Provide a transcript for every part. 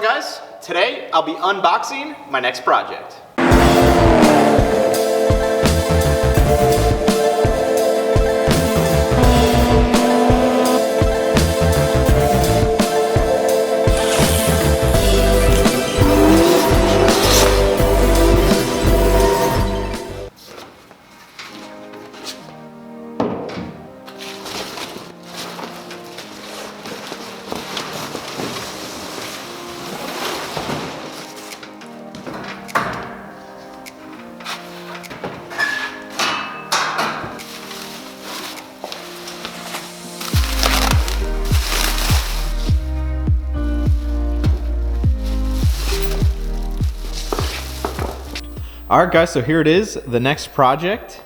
going, guys? Today I'll be unboxing my next project. All right, guys, so here it is, the next project.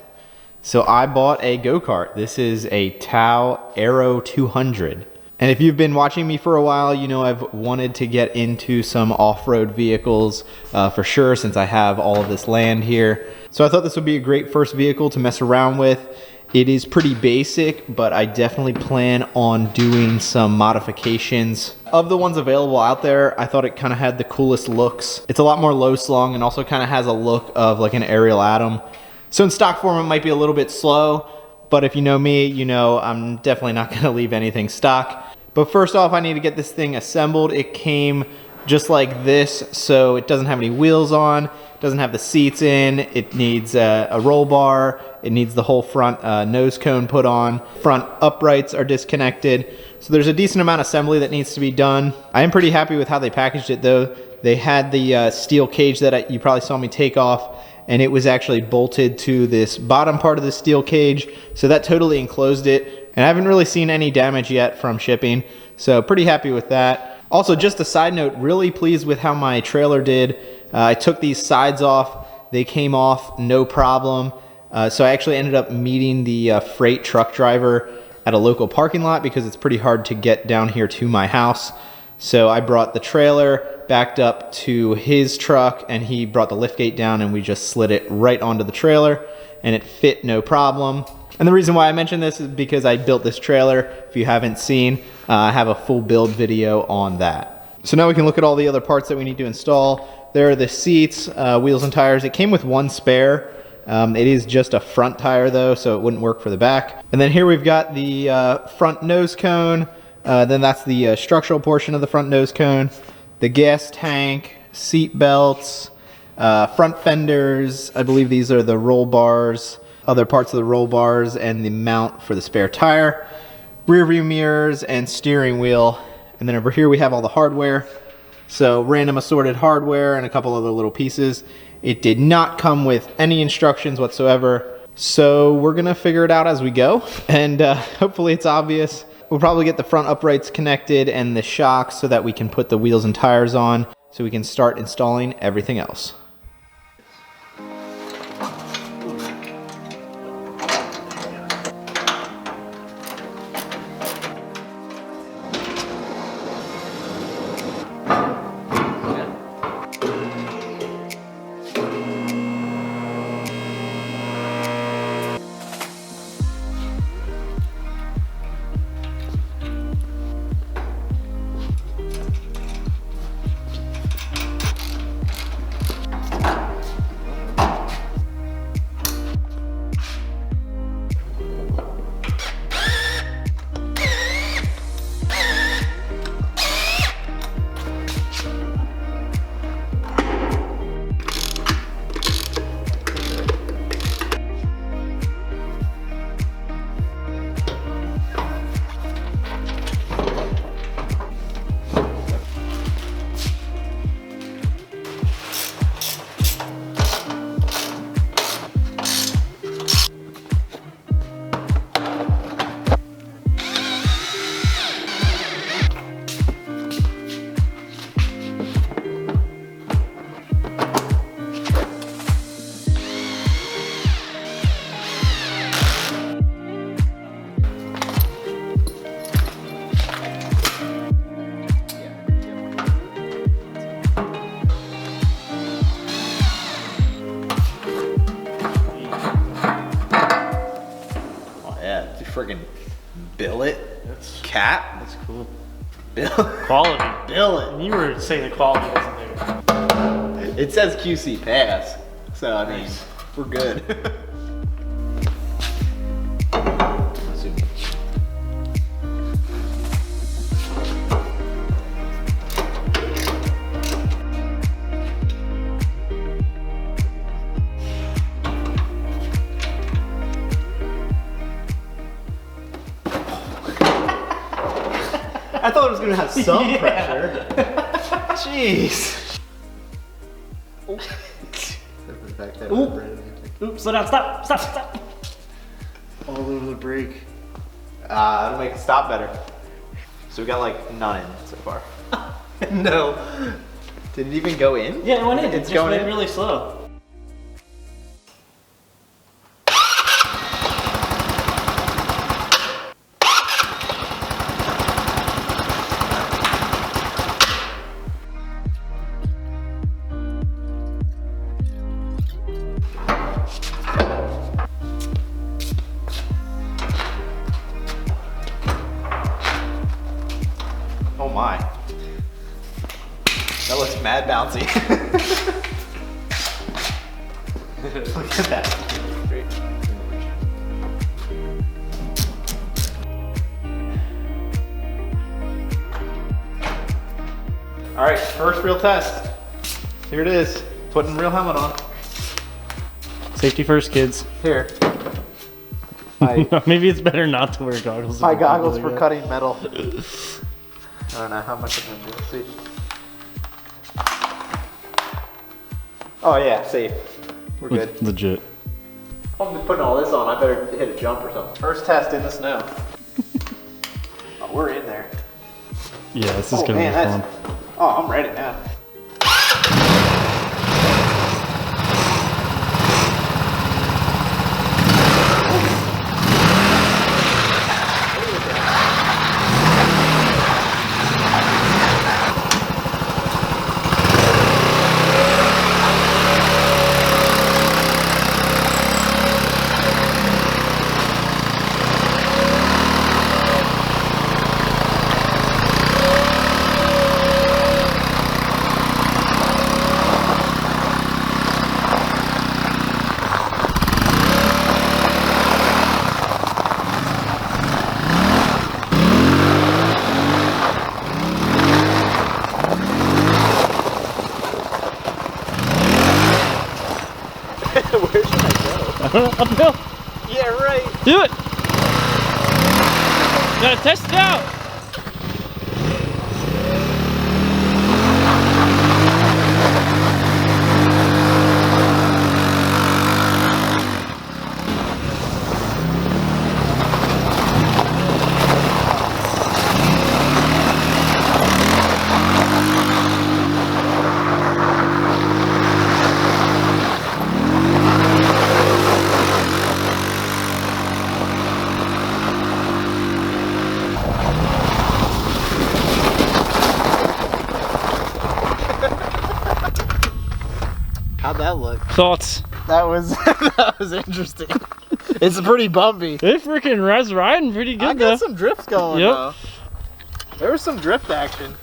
So I bought a go-kart. This is a Tao Aero 200. And if you've been watching me for a while, you know I've wanted to get into some off-road vehicles for sure, since I have all of this land here. So I thought this would be a great first vehicle to mess around with. It is pretty basic, but I definitely plan on doing some modifications. Of the ones available out there, I thought it kind of had the coolest looks. It's a lot more low slung and also kind of has a look of like an aerial atom. So in stock form, it might be a little bit slow, but if you know me, you know I'm definitely not gonna leave anything stock. But first off, I need to get this thing assembled. It came just like this, so it doesn't have any wheels on, doesn't have the seats in, it needs a roll bar, it needs the whole front nose cone put on, front uprights are disconnected, so there's a decent amount of assembly that needs to be done. I am pretty happy with how they packaged it though. They had the steel cage that you probably saw me take off, and it was actually bolted to this bottom part of the steel cage, so that totally enclosed it, and I haven't really seen any damage yet from shipping, so pretty happy with that. Also, just a side note, really pleased with how my trailer did. I took these sides off, they came off no problem. So I actually ended up meeting the freight truck driver at a local parking lot because it's pretty hard to get down here to my house. So I brought the trailer backed up to his truck and he brought the liftgate down and we just slid it right onto the trailer and it fit no problem. And the reason why I mention this is because I built this trailer. If you haven't seen, I have a full build video on that. So now we can look at all the other parts that we need to install. There are the seats, wheels and tires. It came with one spare. It is just a front tire though, so it wouldn't work for the back. And then here we've got the front nose cone. Then that's the structural portion of the front nose cone. The gas tank, seat belts, front fenders. I believe these are the roll bars, other parts of the roll bars, and the mount for the spare tire. Rear view mirrors and steering wheel. And then over here we have all the hardware. So random assorted hardware and a couple other little pieces. It did not come with any instructions whatsoever. So we're gonna figure it out as we go. And hopefully it's obvious. We'll probably get the front uprights connected and the shocks so that we can put the wheels and tires on so we can start installing everything else. friggin' billet cap. That's cool. Quality. Bill it. You were saying the quality wasn't there. It says QC pass, so I mean, we're good. I thought it was gonna have some pressure. Jeez. Oops, slow down, stop. All over the brake. It'll make it stop better. So we got like none so far. No. Did it even go in? Yeah, it went in. It's just going went in really slow. Oh my. That looks mad bouncy. Look at that. Great. All right, first real test. Here it is. Putting real helmet on. Safety first, kids. Here. Maybe it's better not to wear goggles. My goggles for cutting metal. I don't know how much I'm gonna do. See. Oh yeah, safe. We're good. Legit. If I'm putting all this on, I better hit a jump or something. First test in the snow. Oh, we're in there. Yeah, this is gonna be fun. Oh, I'm ready now. Where should I go? Uphill. Yeah, right. Do it. Gotta test it out. How'd that look? Thoughts? That was that was interesting. It's pretty bumpy. It freaking was riding pretty good I though. got some drifts going though. There was some drift action.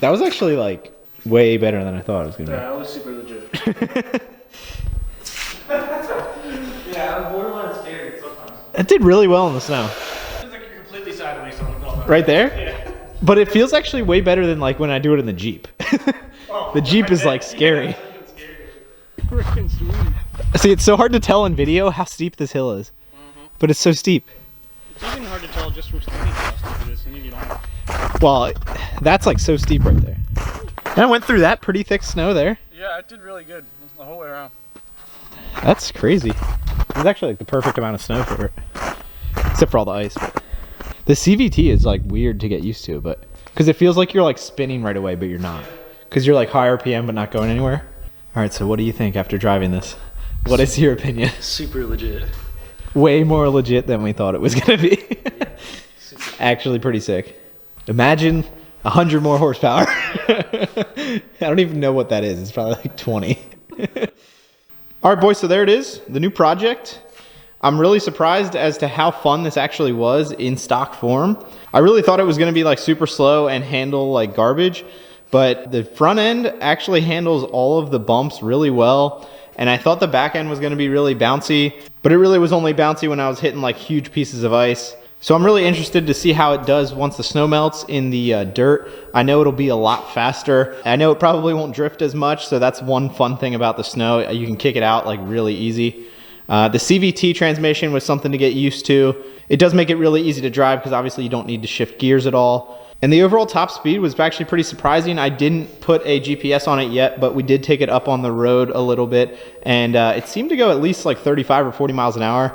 That was actually like way better than I thought it was gonna be. Yeah, that was super legit. Yeah, I'm borderline scared sometimes. It did really well in the snow. It feels like you're completely sideways on the Right there? Yeah. But it feels actually way better than like when I do it in the Jeep. Oh, The Jeep is like scary. Yeah, that's even scarier. freaking sweet. See, it's so hard to tell in video how steep this hill is. But it's so steep. It's even hard to tell just from standing how steep it is when you get on it. Well, that's like so steep right there. And I went through that pretty thick snow there. Yeah, it did really good the whole way around. That's crazy. It's actually like the perfect amount of snow for it. Except for all the ice. But the CVT is like weird to get used to, but because it feels like you're like spinning right away, but you're not. Because you're like high RPM but not going anywhere. All right, so what do you think after driving this? What is your opinion? Super legit. Way more legit than we thought it was gonna be. Actually pretty sick. Imagine 100 more horsepower. I don't even know what that is. It's probably like 20. All right, boys, so there it is, the new project. I'm really surprised as to how fun this actually was in stock form. I really thought it was gonna be like super slow and handle like garbage, but the front end actually handles all of the bumps really well. And I thought the back end was gonna be really bouncy, but it really was only bouncy when I was hitting like huge pieces of ice. So I'm really interested to see how it does once the snow melts in the dirt. I know it'll be a lot faster. I know it probably won't drift as much, so that's one fun thing about the snow. You can kick it out like really easy. The CVT transmission was something to get used to. It does make it really easy to drive because obviously you don't need to shift gears at all. And the overall top speed was actually pretty surprising. I didn't put a GPS on it yet, but we did take it up on the road a little bit. And it seemed to go at least like 35 or 40 miles an hour,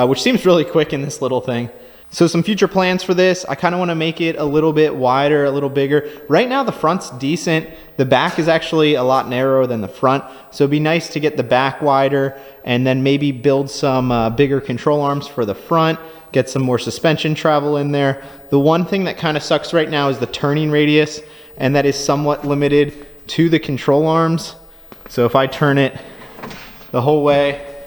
which seems really quick in this little thing. So some future plans for this, I kind of want to make it a little bit wider, a little bigger. Right now the front's decent. The back is actually a lot narrower than the front. So it'd be nice to get the back wider and then maybe build some bigger control arms for the front, get some more suspension travel in there. The one thing that kind of sucks right now is the turning radius, and that is somewhat limited to the control arms. So if I turn it the whole way,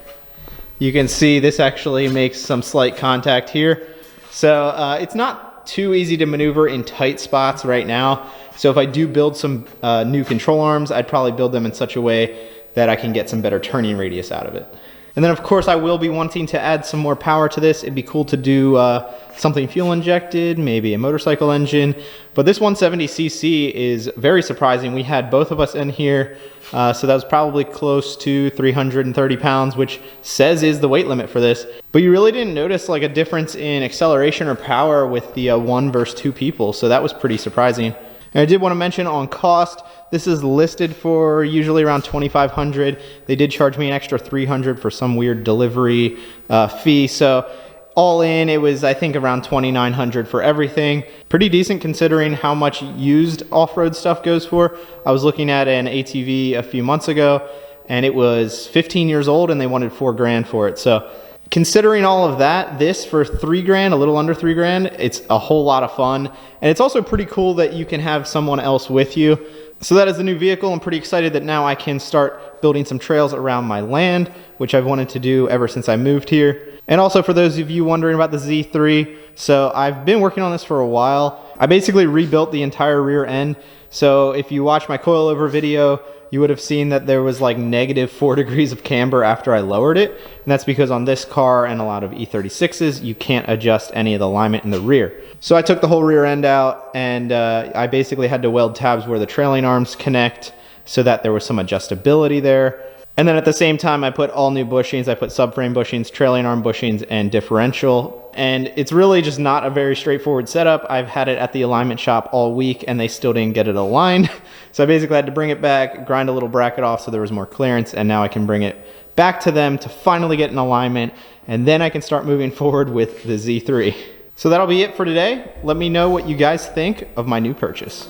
you can see this actually makes some slight contact here. So it's not too easy to maneuver in tight spots right now. So if I do build some new control arms, I'd probably build them in such a way that I can get some better turning radius out of it. And then of course I will be wanting to add some more power to this. It'd be cool to do something fuel injected, maybe a motorcycle engine. But this 170cc is very surprising. We had both of us in here, so that was probably close to 330 pounds, which says is the weight limit for this. But you really didn't notice like a difference in acceleration or power with the 1 versus 2 people, so that was pretty surprising. And I did want to mention on cost, this is listed for usually around $2,500. They did charge me an extra $300 for some weird delivery fee. So all in, it was I think around $2,900 for everything. Pretty decent considering how much used off-road stuff goes for. I was looking at an ATV a few months ago and it was 15 years old and they wanted $4 grand for it. So considering all of that, this for $3 grand, a little under $3 grand, it's a whole lot of fun. And it's also pretty cool that you can have someone else with you. So that is the new vehicle. I'm pretty excited that now I can start building some trails around my land, which I've wanted to do ever since I moved here. And also for those of you wondering about the Z3, so I've been working on this for a while. I basically rebuilt the entire rear end. So if you watch my coilover video, you would have seen that there was like -4 degrees of camber after I lowered it. And that's because on this car and a lot of E36s, you can't adjust any of the alignment in the rear. So I took the whole rear end out and I basically had to weld tabs where the trailing arms connect so that there was some adjustability there. And then at the same time, I put all new bushings. I put subframe bushings, trailing arm bushings, and differential. And it's really just not a very straightforward setup. I've had it at the alignment shop all week and they still didn't get it aligned. So I basically had to bring it back, grind a little bracket off so there was more clearance, and now I can bring it back to them to finally get an alignment, and then I can start moving forward with the Z3. So that'll be it for today. Let me know what you guys think of my new purchase.